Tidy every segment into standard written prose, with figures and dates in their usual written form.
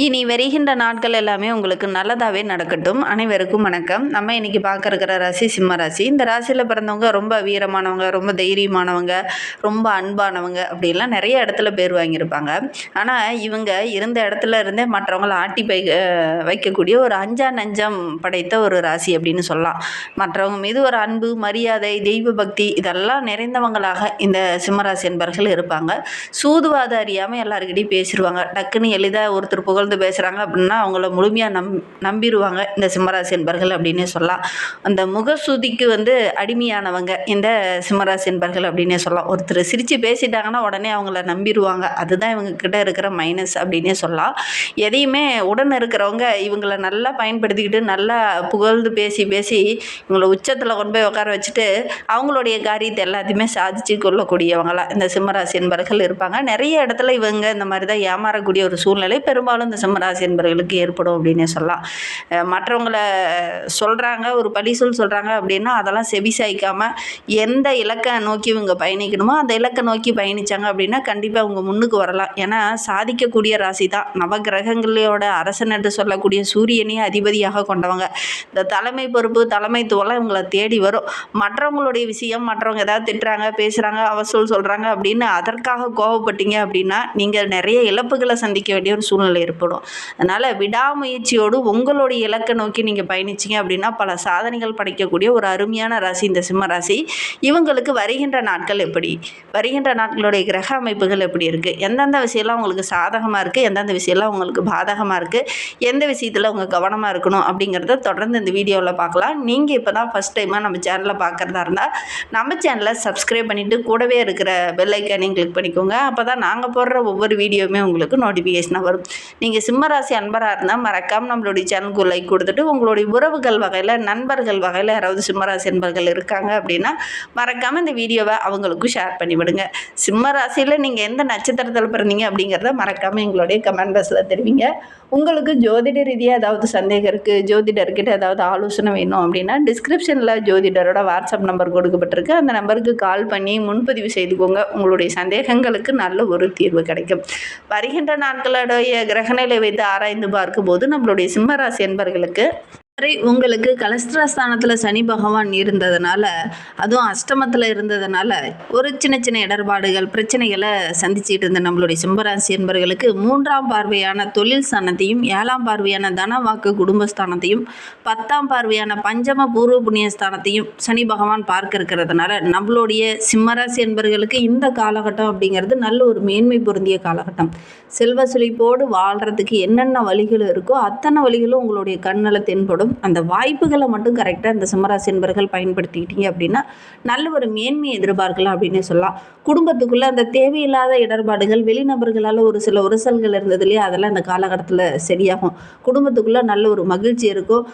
இனி வருகின்ற நாட்கள் எல்லாமே உங்களுக்கு நல்லதாகவே நடக்கட்டும். அனைவருக்கும் வணக்கம். நம்ம இன்னைக்கு பார்க்க இருக்கிற ராசி சிம்ம ராசி. இந்த ராசியில் பிறந்தவங்க ரொம்ப வீரமானவங்க, ரொம்ப தைரியமானவங்க, ரொம்ப அன்பானவங்க அப்படின்லாம் நிறைய இடத்துல பேர் வாங்கியிருப்பாங்க. ஆனால் இவங்க இருந்த இடத்துல இருந்தே மற்றவங்கள ஆட்டி வைக்கக்கூடிய ஒரு அஞ்சா நஞ்சம் படைத்த ஒரு ராசி அப்படின்னு சொல்லலாம். மற்றவங்க மீது ஒரு அன்பு, மரியாதை, தெய்வ பக்தி இதெல்லாம் நிறைந்தவங்களாக இந்த சிம்மராசி என்பர்கள் இருப்பாங்க. சூதுவாத அறியாமல் எல்லாருக்கிட்டையும் பேசிடுவாங்க. டக்குன்னு எளிதாக ஒருத்தர் புகழ்ந்து பேசுகிறாங்க அப்படின்னா அவங்கள முழுமையாக நம்பிடுவாங்க இந்த சிம்மராசி என்பர்கள் அப்படின்னே சொல்லலாம். அந்த முகசூதிக்கு அடிமையானவங்க இந்த சிம்மராசி என்பர்கள் அப்படின்னே சொல்லலாம். ஒருத்தர் சிரித்து பேசிட்டாங்கன்னா உடனே அவங்கள நம்பிடுவாங்க. அதுதான் இவங்க கிட்ட இருக்கிற மைனஸ் அப்படின்னே சொல்லலாம். எதையுமே உடன் இருக்கிறவங்க இவங்களை நல்லா பயன்படுத்திக்கிட்டு நல்லா புகழ்ந்து பேசி பேசி இவங்களை உச்சத்தில் கொண்டு போய் உட்கார வச்சுட்டு அவங்களுடைய காரியத்தை எல்லாத்தையுமே சாதிச்சு கொள்ளக்கூடியவங்களாம் இந்த சிம்மராசி என்பர்கள் இருப்பாங்க. நிறைய இடத்துல இவங்க இந்த மாதிரி தான் ஏமாறக்கூடிய ஒரு சூழ்நிலை பெரும்பாலும் இந்த சிம்மராசி என்பவர்களுக்கு ஏற்படும் அப்படின்னே சொல்லலாம். மற்றவங்களை சொல்கிறாங்க, ஒரு பழிசொல் சொல்கிறாங்க அப்படின்னா அதெல்லாம் செவிசாய்க்காமல் எந்த இலக்கை நோக்கி இவங்க பயணிக்கணுமோ அந்த இலக்கை நோக்கி பயணித்தாங்க அப்படின்னா கண்டிப்பாக அவங்க முன்னுக்கு வரலாம். ஏன்னா சாதிக்கக்கூடிய ராசி தான். நவகிரகங்களோட அரசன் என்று சொல்லக்கூடிய சூரியனையே அதிபதியாக கொண்டவங்க. இந்த தலைமை பொறுப்பு, தலைமைத்துவம்லாம் இவங்களை தேடி வரும். மற்றவங்களுடைய விஷயம், மற்றவங்க ஏதாவது திட்டுறாங்க, பேசுகிறாங்க, அவசூல் சொல்கிறாங்க அப்படின்னு அதற்காக கோவப்பட்டீங்க அப்படின்னா நீங்கள் நிறைய இழப்புகளை சந்திக்க வேண்டிய ஒரு சூழ்நிலை ஏற்படும். அதனால் விடாமுயற்சியோடு உங்களுடைய இலக்கை நோக்கி நீங்கள் பயணிச்சிங்க அப்படின்னா பல சாதனைகள் படைக்கக்கூடிய ஒரு அருமையான ராசி இந்த சிம்ம ராசி. இவங்களுக்கு வருகின்ற நாட்கள் எப்படி, வருகின்ற நாட்களுடைய கிரக அமைப்புகள் எப்படி இருக்குது, எந்தெந்த விஷயம்லாம் உங்களுக்கு சாதகமாக இருக்குது, எந்தெந்த விஷயம்லாம் உங்களுக்கு பாதகமாக இருக்குது, எந்த விஷயத்தில் அவங்க கவனமாக இருக்கணும் அப்படிங்கிறத தொடர்ந்து இந்த வீடியோவில் பார்க்கலாம். நீங்கள் இப்போ தான் ஃபஸ்ட் டைமாக நம்ம சேனலில் பார்க்குறதா இருந்தால் நம்ம சேனலை சப்ஸ்கிரைப் பண்ணிவிட்டு கூடவே இருக்கிற பெல் ஐக்கானையும் கிளிக் பண்ணிக்கோங்க. அப்போ தான் நாங்கள் போடுற ஒவ்வொரு வீடியோவுமே உங்களுக்கு நோட்டிஃபிகேஷனாக வரும். நீங்கள் சிம்மராசி அன்பராக இருந்தால் மறக்காமல் நம்மளுடைய சேனலுக்கு லைக் கொடுத்துட்டு உங்களுடைய உறவுகள் வகையில், நண்பர்கள் வகையில் யாராவது சிம்மராசி அன்பர்கள் இருக்காங்க அப்படின்னா மறக்காமல் இந்த வீடியோவை அவங்களுக்கும் ஷேர் பண்ணிவிடுங்க. சிம்மராசியில் நீங்கள் எந்த நட்சத்திரத்தில் பிறந்தீங்க அப்படிங்கிறத மறக்காமல் எங்களுடைய கமெண்ட் பாக்ஸில் தெரிவிங்க. உங்களுக்கு ஜோதிட ரீதியாக ஏதாவது சந்தேகம் இருக்குது, ஜோதிடர்கிட்ட ஏதாவது ஆலோசனை வேணும் அப்படின்னா டிஸ்கிரிப்ஷனில் ஜோதிடரோட வாட்ஸ்அப் நம்பர் கொடுக்கப்பட்டிருக்கு. அந்த நம்பருக்கு கால் பண்ணி முன்பதிவு செய்துக்கோங்க. உங்களுடைய சந்தேகங்களுக்கு நல்ல ஒரு தீர்வு கிடைக்கும். வருகின்ற நாட்களுடைய கிரகநிலை வைத்து ஆராய்ந்து பார்க்கும்போது நம்மளுடைய சிம்மராசி என்பர்களுக்கு உங்களுக்கு கலஸ்திரஸ்தானத்தில் சனி பகவான் இருந்ததுனால, அதுவும் அஷ்டமத்தில் இருந்ததுனால ஒரு சின்ன சின்ன இடர்பாடுகள், பிரச்சனைகளை சந்திச்சுட்டு இருந்த நம்மளுடைய சிம்மராசி என்பவர்களுக்கு 3ஆம் பார்வையான தொழில் ஸ்தானத்தையும், 7ஆம் பார்வையான தன வாக்கு குடும்பஸ்தானத்தையும், 10ஆம் பார்வையான பஞ்சம பூர்வ புண்ணியஸ்தானத்தையும் சனி பகவான் பார்க்க இருக்கிறதுனால நம்மளுடைய சிம்மராசி என்பவர்களுக்கு இந்த காலகட்டம் அப்படிங்கிறது நல்ல ஒரு மேன்மை பொருந்திய காலகட்டம். செல்வ செழிப்போடு வாழ்கிறதுக்கு என்னென்ன வழிகள் இருக்கோ அத்தனை வழிகளும் உங்களுடைய கண்ணில் தென்படும். அந்த வாய்ப்புகளை மட்டும் கரெக்டாக இந்த சிம்மராசி என்பர்கள் பயன்படுத்திக்கிட்டீங்க அப்படின்னா நல்ல ஒரு மேன்மையை எதிர்பார்க்கலாம் அப்படின்னு சொல்லலாம். குடும்பத்துக்குள்ளே அந்த தேவையில்லாத இடர்பாடுகள், வெளிநபர்களால் ஒரு சில உரசல்கள் இருந்தது இல்லையா, அதெல்லாம் இந்த காலகட்டத்தில் சரியாகும். குடும்பத்துக்குள்ளே நல்ல ஒரு மகிழ்ச்சி இருக்கும்.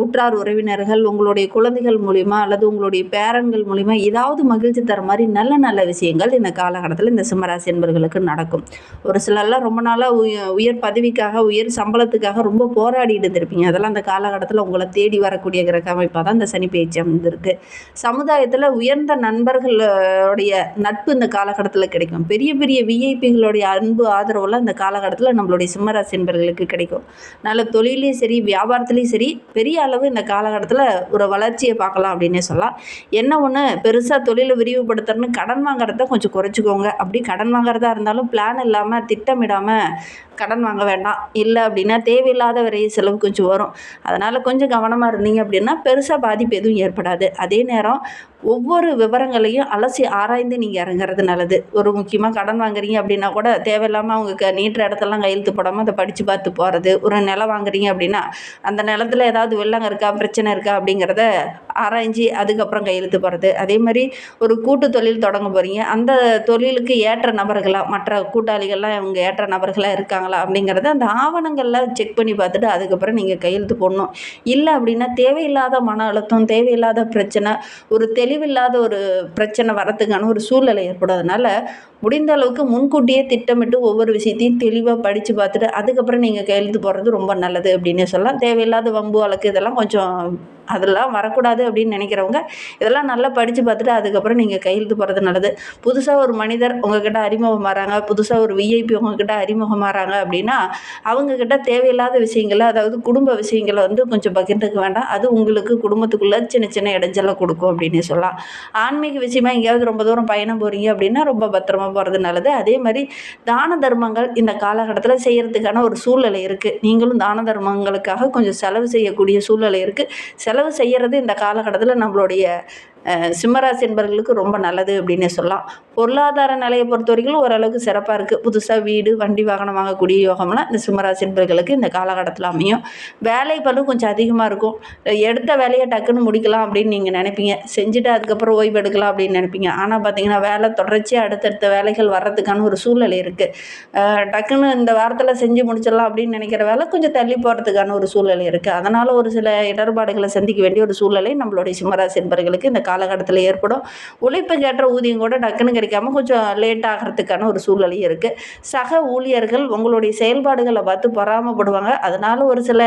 உற்றார் உறவினர்கள், உங்களுடைய குழந்தைகள் மூலிமா அல்லது உங்களுடைய பேரன்கள் மூலிமா ஏதாவது மகிழ்ச்சி தர மாதிரி நல்ல நல்ல விஷயங்கள் இந்த காலகட்டத்தில் இந்த சிம்மராசி என்பர்களுக்கு நடக்கும். ஒரு சிலர்லாம் ரொம்ப நாளாக உயர் பதவிக்காக, உயர் சம்பளத்துக்காக ரொம்ப போராடிட்டு இருந்திருப்பீங்க. அதெல்லாம் அந்த காலகட்டத்தில் உங்களை தேடி வரக்கூடிய கிரக அமைப்பாக தான் இந்த சனி பயிற்சி அமைந்திருக்கு. சமுதாயத்தில் உயர்ந்த நண்பர்களுடைய நட்பு இந்த காலகட்டத்தில் கிடைக்கும். பெரிய பெரிய விஐபிகளுடைய அன்பு, ஆதரவுலாம் இந்த காலகட்டத்தில் நம்மளுடைய சிம்மராசி என்பர்களுக்கு கிடைக்கும். நல்ல தொழிலையும் சரி, வியாபாரத்துலேயும் சரி பெரிய அளவு இந்த காலகட்டத்தில் ஒரு வளர்ச்சியை பார்க்கலாம் அப்படின்னே சொல்லலாம். என்ன ஒன்று, பெருசாக தொழிலை விரிவுபடுத்தணும்னு கடன் வாங்குறத கொஞ்சம் குறைச்சிக்கோங்க. அப்படி கடன் வாங்குறதா இருந்தாலும் பிளான் இல்லாமல், திட்டமிடாமல் கடன் வாங்க வேண்டாம். இல்லை அப்படின்னா தேவையில்லாத விரைய செலவு கொஞ்சம் வரும். அதனால் கொஞ்சம் கவனமாக இருந்தீங்க அப்படின்னா பெருசாக பாதிப்பு எதுவும் ஏற்படாது. அதே நேரம் ஒவ்வொரு விவரங்களையும் அலசி ஆராய்ந்து நீங்கள் இறங்குறது நல்லது. ஒரு முக்கியமாக கடன் வாங்குறீங்க அப்படின்னா கூட தேவையில்லாமல் அவங்க நீட்டுற இடத்தெல்லாம் கையெழுத்து போடாமல் அதை படித்து பார்த்து போகிறது. ஒரு நிலம் வாங்குறீங்க அப்படின்னா அந்த நிலத்தில் ஏதாவது வெள்ளங்க இருக்கா, பிரச்சனை இருக்கா அப்படிங்கிறத ஆராய்ஞ்சி அதுக்கப்புறம் கையெழுத்து போகிறது. அதே மாதிரி ஒரு கூட்டு தொழில் தொடங்க போகிறீங்க, அந்த தொழிலுக்கு ஏற்ற நபர்களாக, மற்ற கூட்டாளிகள்லாம் இவங்க ஏற்ற நபர்களாக இருக்காங்களா அப்படிங்கிறத அந்த ஆவணங்கள்லாம் செக் பண்ணி பார்த்துட்டு அதுக்கப்புறம் நீங்கள் கையெழுத்து போடணும். இல்லை அப்படின்னா தேவையில்லாத மன அழுத்தம், தேவையில்லாத பிரச்சனை, ஒரு தெளிவில்லாத ஒரு பிரச்சனை வரத்துக்கான ஒரு சூழ்நிலை ஏற்படுறதுனால முடிந்த அளவுக்கு முன்கூட்டியே திட்டமிட்டு ஒவ்வொரு விஷயத்தையும் தெளிவாக படித்து பார்த்துட்டு அதுக்கப்புறம் நீங்கள் கையெழுத்து போடுறது ரொம்ப நல்லது அப்படின்னு சொல்லலாம். தேவையில்லாத வம்பு வழக்கு இதெல்லாம் கொஞ்சம் அதெல்லாம் வரக்கூடாது அப்படின்னு நினைக்கிறவங்க இதெல்லாம் நல்லா படித்து பார்த்துட்டு அதுக்கப்புறம் நீங்கள் கையெழுத்து போடுறது நல்லது. புதுசாக ஒரு மனிதர் உங்ககிட்ட அறிமுகமாகறாங்க, புதுசாக ஒரு விஐபி உங்ககிட்ட அறிமுகமாகறாங்க அப்படின்னா அவங்கக்கிட்ட தேவையில்லாத விஷயங்களை, அதாவது குடும்ப விஷயங்களை வந்து கொஞ்சம் பகிர்ந்துக்க வேண்டாம். அது உங்களுக்கு குடும்பத்துக்குள்ளே சின்ன சின்ன இடைஞ்சலை கொடுக்கும் அப்படின்னு சொல்லலாம். ஆன்மீக விஷயமா எங்கேயாவது ரொம்ப தூரம் பயணம் போகிறீங்க அப்படின்னா ரொம்ப பத்திரமா போகிறது நல்லது. அதே மாதிரி தான தர்மங்கள் இந்த காலகட்டத்தில் செய்கிறதுக்கான ஒரு சூழ்நிலை இருக்குது. நீங்களும் தான தர்மங்களுக்காக கொஞ்சம் செலவு செய்யக்கூடிய சூழ்நிலை இருக்குது. செலவு செய்கிறது இந்த காலகட்டத்தில் நம்மளுடைய சிம்மராசி என்பவர்களுக்கு ரொம்ப நல்லது அப்படின்னே சொல்லலாம். பொருளாதார நிலையை பொறுத்த வரைக்கும் ஓரளவுக்கு சிறப்பாக இருக்குது. புதுசாக வீடு, வண்டி, வாகனம் வாங்கக்கூடிய யோகம்லாம் இந்த சிம்மராசி என்பவர்களுக்கு இந்த காலகட்டத்தில் அமையும். வேலை பளு கொஞ்சம் அதிகமாக இருக்கும். எடுத்த வேலையை டக்குன்னு முடிக்கலாம் அப்படின்னு நீங்கள் நினைப்பீங்க. செஞ்சுட்டு அதுக்கப்புறம் ஓய்வு எடுக்கலாம் அப்படின்னு நினைப்பீங்க. ஆனால் பார்த்தீங்கன்னா வேலை தொடர்ச்சியாக அடுத்தடுத்த வேலைகள் வர்றதுக்கான ஒரு சூழ்நிலை இருக்குது. டக்குன்னு இந்த வாரத்தில் செஞ்சு முடிச்சிடலாம் அப்படின்னு நினைக்கிற வேலை கொஞ்சம் தள்ளி போகிறதுக்கான ஒரு சூழ்நிலை இருக்குது. அதனால் ஒரு சில இடர்பாடுகளை சந்திக்க வேண்டிய ஒரு சூழ்நிலை நம்மளுடைய சிம்மராசி என்பவர்களுக்கு இந்த காலகட்டத்தில் ஏற்படும். உழைப்புக்கேற்ற ஊதியம் கூட டக்குன்னு கிடைக்காம கொஞ்சம் லேட் ஆகிறதுக்கான ஒரு சூழ்நிலை இருக்குது. சக ஊழியர்கள் உங்களுடைய செயல்பாடுகளை பார்த்து பொறாமைப்படுவாங்க. அதனால் ஒரு சில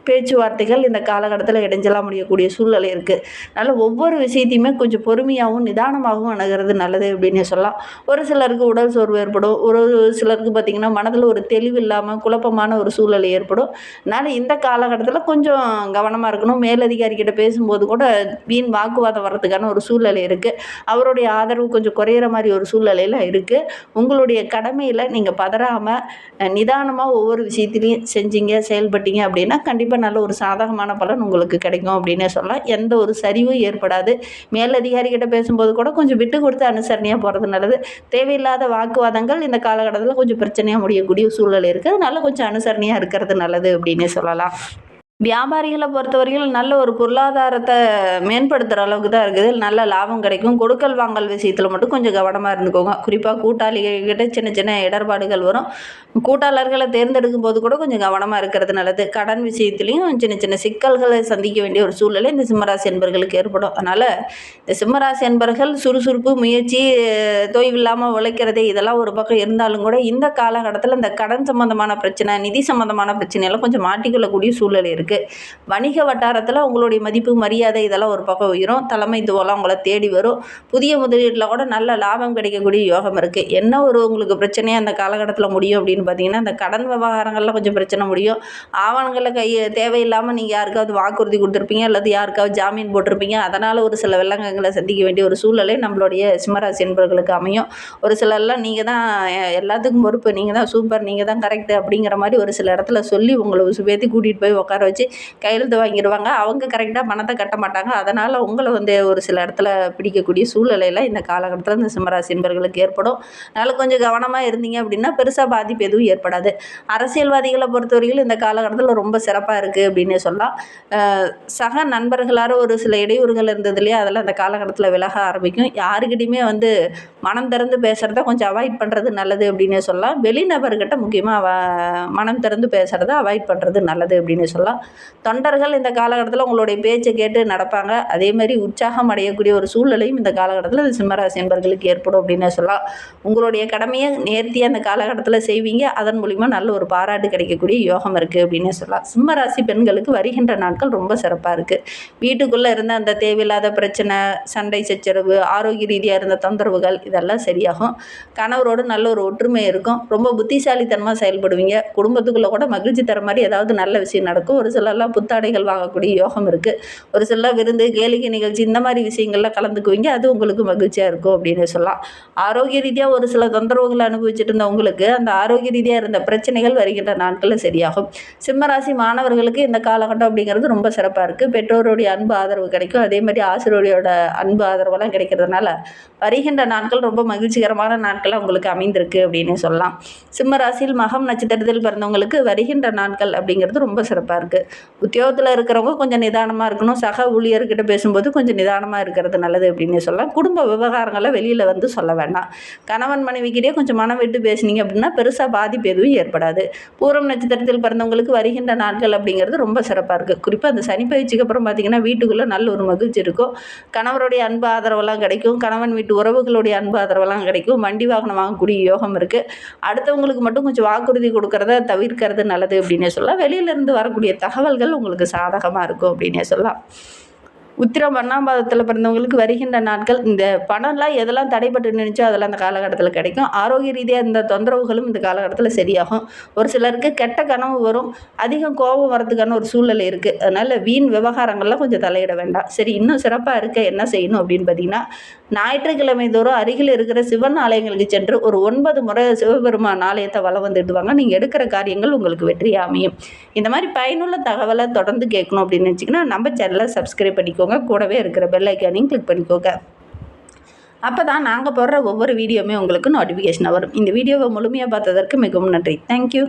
பேச்சுவார்த்தைகள் இந்த காலகட்டத்தில் இடைஞ்சலாக முடியக்கூடிய சூழ்நிலை இருக்குது. அதனால் ஒவ்வொரு விஷயத்தையுமே கொஞ்சம் பொறுமையாகவும் நிதானமாகவும் அணுகிறது நல்லது அப்படின்னு சொல்லலாம். ஒரு சிலருக்கு உடல் சோர்வு ஏற்படும். ஒரு சிலருக்கு பார்த்திங்கன்னா மனதில் ஒரு தெளிவு இல்லாமல் குழப்பமான ஒரு சூழ்நிலை ஏற்படும். அதனால் இந்த காலகட்டத்தில் கொஞ்சம் கவனமாக இருக்கணும். மேலதிகாரிகிட்ட பேசும்போது கூட வீண் வாக்குவாதம் வர்றதுக்கான ஒரு சூழ்நிலை இருக்குது. அவருடைய ஆதரவு கொஞ்சம் குறையிற மாதிரி ஒரு சூழ்நிலையில் இருக்குது. உங்களுடைய கடமையில் நீங்கள் பதறாமல் நிதானமாக ஒவ்வொரு விஷயத்துலையும் செஞ்சீங்க, செயல்பட்டீங்க அப்படின்னா கண்டிப்பாக நல்ல ஒரு சாதகமான பலன் உங்களுக்கு கிடைக்கும் அப்படின்னே சொல்லலாம். எந்த ஒரு சரிவும் ஏற்படாது. மேலதிகாரிகிட்ட பேசும்போது கூட கொஞ்சம் விட்டு கொடுத்து அனுசரணையாக போகிறது நல்லது. தேவையில்லாத வாக்குவாதங்கள் இந்த காலகட்டத்தில் கொஞ்சம் பிரச்சனையாக முடியக்கூடிய சூழ்நிலை இருக்குது. அதனால கொஞ்சம் அனுசரணையாக இருக்கிறது நல்லது அப்படின்னே சொல்லலாம். வியாபாரிகளை பொறுத்தவரைக்கும் நல்ல ஒரு பொருளாதாரத்தை மேம்படுத்துகிற அளவுக்கு தான் இருக்குது. நல்ல லாபம் கிடைக்கும். கொடுக்கல் வாங்கல் விஷயத்தில் மட்டும் கொஞ்சம் கவனமாக இருந்துக்கோங்க. குறிப்பாக கூட்டாளிகிட்ட சின்ன சின்ன இடர்பாடுகள் வரும். கூட்டாளர்களை தேர்ந்தெடுக்கும் போது கூட கொஞ்சம் கவனமாக இருக்கிறது நல்லது. கடன் விஷயத்துலையும் சின்ன சின்ன சிக்கல்களை சந்திக்க வேண்டிய ஒரு சூழ்நிலை இந்த சிம்மராசி என்பர்களுக்கு ஏற்படும். அதனால் இந்த சிம்மராசி என்பர்கள் சுறுசுறுப்பு, முயற்சி, தொய்வில்லாமல் உழைக்கிறது இதெல்லாம் ஒரு பக்கம் இருந்தாலும் கூட இந்த காலகட்டத்தில் இந்த கடன் சம்பந்தமான பிரச்சனை, நிதி சம்பந்தமான பிரச்சனையெல்லாம் கொஞ்சம் மாட்டிக்கொள்ளக்கூடிய சூழ்நிலை இருக்குது. வணிக வட்டாரத்தில் உங்களுடைய மதிப்பு, மரியாதை இதெல்லாம் ஒரு பக்கம் உயரும். தலைமைத்துவம்லாம் உங்களை தேடி வரும். புதிய முதலீட்டில் கூட நல்ல லாபம் கிடைக்கக்கூடிய யோகம் இருக்குது. என்ன ஒரு உங்களுக்கு பிரச்சனையாக அந்த காலகட்டத்தில் முடியும் அப்படின்னு பார்த்தீங்கன்னா இந்த கடன் விவகாரங்களில் கொஞ்சம் பிரச்சனை முடியும். ஆவணங்களில் தேவையில்லாமல் நீங்கள் யாருக்காவது வாக்குறுதி கொடுத்துருப்பீங்க அல்லது யாருக்காவது ஜாமீன் போட்டிருப்பீங்க. அதனால் ஒரு சில வெள்ளங்களை சந்திக்க வேண்டிய ஒரு சூழ்நிலை நம்மளுடைய சிம்மராசி என்பவர்களுக்கு அமையும். ஒரு சிலர்லாம் நீங்கள் தான் எல்லாத்துக்கும் பொறுப்பு, நீங்கள் தான் சூப்பர், நீங்கள் தான் கரெக்டு அப்படிங்கிற மாதிரி ஒரு சில இடத்துல சொல்லி உங்களை உசுப்பேற்றி கூட்டிகிட்டு போய் உட்கார வச்சு கையெழுத்து வாங்கிடுவாங்க. அவங்க கரெக்டாக பணத்தை கட்ட மாட்டாங்க. அதனால் உங்களை வந்து ஒரு சில இடத்துல பிடிக்கக்கூடிய சூழ்நிலையில் இந்த காலகட்டத்தில் இந்த சிம்மராசி என்பவர்களுக்கு ஏற்படும். அதனால் கொஞ்சம் கவனமாக இருந்தீங்க அப்படின்னா பெருசாக பாதிப்பு எதுவும் ஏற்படாது. அரசியல்வாதிகளை பொறுத்தவரைக்கும் இந்த காலகட்டத்தில் ரொம்ப சிறப்பாக இருக்குது அப்படின்னு சொல்லலாம். சக நண்பர்களால் ஒரு சில இடையூறுகள் இருந்ததுலையே அதெல்லாம் இந்த காலகட்டத்தில் விலக ஆரம்பிக்கும். யாருக்கிட்டையுமே வந்து மனம் திறந்து பேசுகிறத கொஞ்சம் அவாய்ட் பண்ணுறது நல்லது அப்படின்னு சொல்லலாம். வெளிநபர்கிட்ட முக்கியமாக மனம் திறந்து பேசுகிறத அவாய்ட் பண்ணுறது நல்லது அப்படின்னு சொல்லலாம். தொண்டர்கள் இந்த காலகட்டத்தில் உங்களுடைய பேச்சை கேட்டு நடப்பாங்க. அதேமாதிரி உற்சாகம் அடையக்கூடிய ஒரு சூழ்நிலையும் இந்த காலகட்டத்தில் இந்த சிம்மராசி என்பவர்களுக்கு ஏற்படும் அப்படின்னு சொல்லலாம். உங்களுடைய கடமையை நேர்த்தியாக அந்த காலகட்டத்தில் செய்வீங்க. அதன் மூலிமா நல்ல ஒரு பாராட்டு கிடைக்கக்கூடிய யோகம் இருக்குது அப்படின்னு சொல்லலாம். சிம்மராசி பெண்களுக்கு வருகின்ற நாட்கள் ரொம்ப சிறப்பாக இருக்குது. வீட்டுக்குள்ளே இருந்த அந்த தேவையில்லாத பிரச்சனை, சண்டை சச்சரவு, ஆரோக்கிய ரீதியாக இருந்த தொந்தரவுகள் இதெல்லாம் சரியாகும். கணவரோடு நல்ல ஒரு ஒற்றுமை இருக்கும். ரொம்ப புத்திசாலித்தனமாக செயல்படுவீங்க. குடும்பத்துக்குள்ளே கூட மகிழ்ச்சி தர மாதிரி ஏதாவது நல்ல விஷயம் நடக்கும். ஒரு சிலர்லாம் புத்தாடைகள் வாங்கக்கூடிய யோகம் இருக்குது. ஒரு சிலர் விருந்து, கேளிக்கை நிகழ்ச்சி இந்த மாதிரி விஷயங்கள்லாம் கலந்துக்குவீங்க. அது உங்களுக்கு மகிழ்ச்சியாக இருக்கும் அப்படின்னு சொல்லலாம். ஆரோக்கிய ரீதியாக ஒரு சில தொந்தரவுகளை அனுபவிச்சுட்டு இருந்த உங்களுக்கு அந்த ஆரோக்கிய ரீதியாக இருந்த பிரச்சனைகள் வருகின்ற நாட்களில் சரியாகும். சிம்மராசி மாணவர்களுக்கு இந்த காலகட்டம் அப்படிங்கிறது ரொம்ப சிறப்பாக இருக்குது. பெற்றோருடைய அன்பு ஆதரவு கிடைக்கும். அதே மாதிரி ஆசிரியரோட அன்பு ஆதரவெல்லாம் கிடைக்கிறதுனால வருகின்ற நாட்கள் ரொம்ப மகிழ்ச்சிகரமான நாட்களாக உங்களுக்கு அமைந்திருக்கு அப்படின்னு சொல்லலாம். சிம்மராசியில் மகம் நட்சத்திரத்தில் பிறந்தவங்களுக்கு வருகின்ற நாட்கள் அப்படிங்கிறது ரொம்ப சிறப்பாக இருக்குது. உத்தியோகத்தில் இருக்கிறவங்க கொஞ்சம் நிதானமாக இருக்கணும். சக ஊழியர்கிட்ட பேசும்போது கொஞ்சம் நிதானமாக இருக்கிறது நல்லது அப்படின்னு சொல்லலாம். குடும்ப விவகாரங்களை வெளியில் வந்து சொல்ல வேண்டாம். கணவன் மனைவிக்கிட்டே கொஞ்சம் மனம் விட்டு பேசுனீங்க அப்படின்னா பெருசாக பாதிப்பு எதுவும் ஏற்படாது. பூரம் நட்சத்திரத்தில் பிறந்தவங்களுக்கு வருகின்ற நாட்கள் அப்படிங்கிறது ரொம்ப சிறப்பாக இருக்குது. குறிப்பாக அந்த சனி பயிற்சிக்கு அப்புறம் பார்த்திங்கன்னா வீட்டுக்குள்ளே நல்ல ஒரு மகிழ்ச்சி இருக்கும். கணவருடைய அன்பு ஆதரவெல்லாம் கிடைக்கும். கணவன் வீட்டு உறவுகளுடைய அன்பு ஆதரவெல்லாம் கிடைக்கும். வண்டி வாகனம் வாங்கக்கூடிய யோகம் இருக்குது. அடுத்தவங்களுக்கு மட்டும் கொஞ்சம் வாக்குறுதி கொடுக்கறத தவிர்க்கிறது நல்லது அப்படின்னு சொல்லலாம். வெளியிலேருந்து வரக்கூடிய தகவல்கள் உங்களுக்கு சாதகமாக இருக்கும் அப்படின்னே சொல்லலாம். உத்திரம் 1ஆம் பாதத்தில் பிறந்தவங்களுக்கு வருகின்ற நாட்கள் இந்த பணம்லாம் எதெல்லாம் தடைப்பட்டு நினைச்சோ அதெல்லாம் அந்த காலகட்டத்தில் கிடைக்கும். ஆரோக்கிய ரீதியாக இந்த தொந்தரவுகளும் இந்த காலகட்டத்தில் சரியாகும். ஒரு சிலருக்கு கெட்ட கனவு வரும், அதிகம் கோபம் வரதுக்கான ஒரு சூழ்நிலை இருக்குது. அதனால் வீண் விவகாரங்கள்லாம் கொஞ்சம் தலையிட வேண்டாம். சரி, இன்னும் சிறப்பாக இருக்க என்ன செய்யணும் அப்படின்னு பார்த்தீங்கன்னா, ஞாயிற்றுக்கிழமை தோறும் அருகில் இருக்கிற சிவன் ஆலயங்களுக்கு சென்று ஒரு 9 முறை சிவபெருமான் ஆலயத்தை வலம் வந்துட்டு வாங்க. நீங்கள் எடுக்கிற காரியங்கள் உங்களுக்கு வெற்றியாக அமையும். இந்த மாதிரி பயனுள்ள தகவலை தொடர்ந்து கேட்கணும் அப்படின்னு நினச்சிங்கன்னா நம்ம சேனலை சப்ஸ்கிரைப் பண்ணிக்கோங்க. கூடவே இருக்கிற பெல் ஐக்கானையும் கிளிக் பண்ணிக்கோங்க. அப்போ தான் நாங்கள் போடுற ஒவ்வொரு வீடியோவுமே உங்களுக்கு நோட்டிஃபிகேஷனாக வரும். இந்த வீடியோவை முழுமையாக பார்த்ததற்கு மிகவும் நன்றி. தேங்க்யூ.